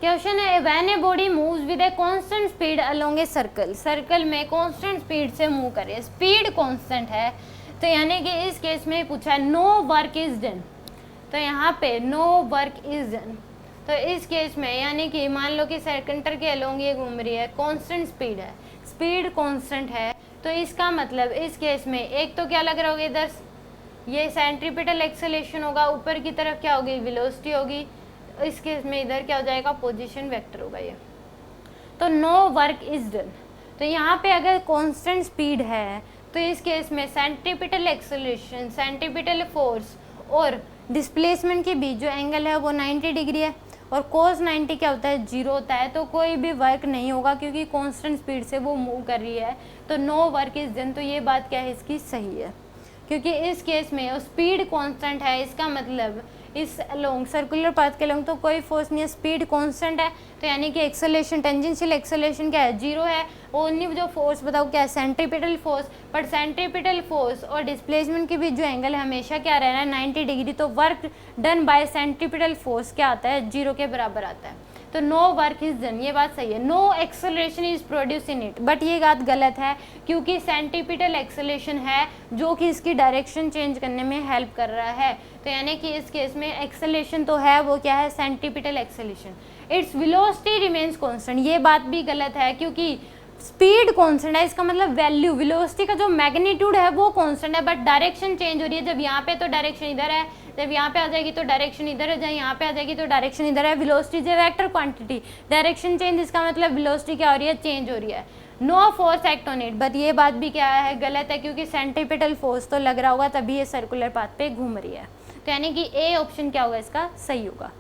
Question है when a body moves with a constant speed along a circle, circle में constant speed से move करे, speed constant है, तो यानी कि इस केस में पूछा है नो वर्क इज डन, तो यहाँ पे नो वर्क इज डन, तो इस केस में यानी कि मान लो कि सेंटर के अलोंग ये घूम रही है, कांस्टेंट स्पीड है, स्पीड कांस्टेंट है, तो इसका मतलब इस केस में एक तो क्या लग रहा होगा इधर, ये सेंट्रीपिटल एक्सेलेरेशन होगा, ऊपर की तरफ क्या होगी, वेलोसिटी होगी, इस केस में इधर क्या हो जाएगा, पोजीशन वेक्टर होगा ये, तो नो वर्क इज डन। तो यहाँ पे अगर कांस्टेंट स्पीड है तो इस केस में सेंट्रीपिटल एक्सेलरेशन, सेंट्रीपिटल फोर्स और डिस्प्लेसमेंट के बीच जो एंगल है वो 90 डिग्री है, और cos 90 क्या होता है, 0 होता है, तो कोई भी वर्क नहीं होगा क्योंकि कांस्टेंट स्पीड से वो मूव कर रही है, तो नो वर्क इज डन। तो ये बात क्या है इसकी, सही है, क्योंकि इस केस में स्पीड कांस्टेंट है, इसका मतलब इस अलोंग सर्कुलर पाथ के अलोंग तो कोई फोर्स नहीं है, स्पीड कांस्टेंट है, तो यानी कि एक्सेलरेशन, टेंजेंशियल एक्सेलरेशन क्या है, 0 है, ओनली जो फोर्स बताओ क्या है, centripetal force, but centripetal force और डिस्प्लेसमेंट के बीच जो एंगल है हमेशा क्या रहना है, 90 डिग्री, तो work done by centripetal force क्या आता है, 0 के बराबर आता है, तो नो वर्क इज डन, ये बात सही है। No acceleration is produce in it, but ये बात गलत है क्योंकि सेंट्रीपिटल एक्सेलरेशन है जो कि इसकी डायरेक्शन चेंज करने में हेल्प कर रहा है, तो यानी कि इस केस में एक्सेलरेशन तो है, वो क्या है, centripetal acceleration. Its velocity remains constant, ये बात भी गलत है क्योंकि स्पीड कांस्टेंट है, इसका मतलब वैल्यू, वेलोसिटी का जो मैग्नीट्यूड है वो कांस्टेंट है, बट डायरेक्शन चेंज हो रही है, जब यहाँ पे तो डायरेक्शन इधर है, जब यहाँ पे आ जाएगी तो डायरेक्शन इधर है, जब यहाँ पे आ जाएगी तो डायरेक्शन इधर है। Velocity is vector quantity, direction change, इसका मतलब वेलोसिटी क्या हो रही है, चेंज हो रही है। No force act on it, but ये बात भी क्या है, गलत है क्योंकि सेंट्रीपिटल फोर्स तो लग रहा होगा तभी ये सर्कुलर पाथ पे घूम रही है, तो यानी कि ए ऑप्शन क्या होगा इसका, सही होगा।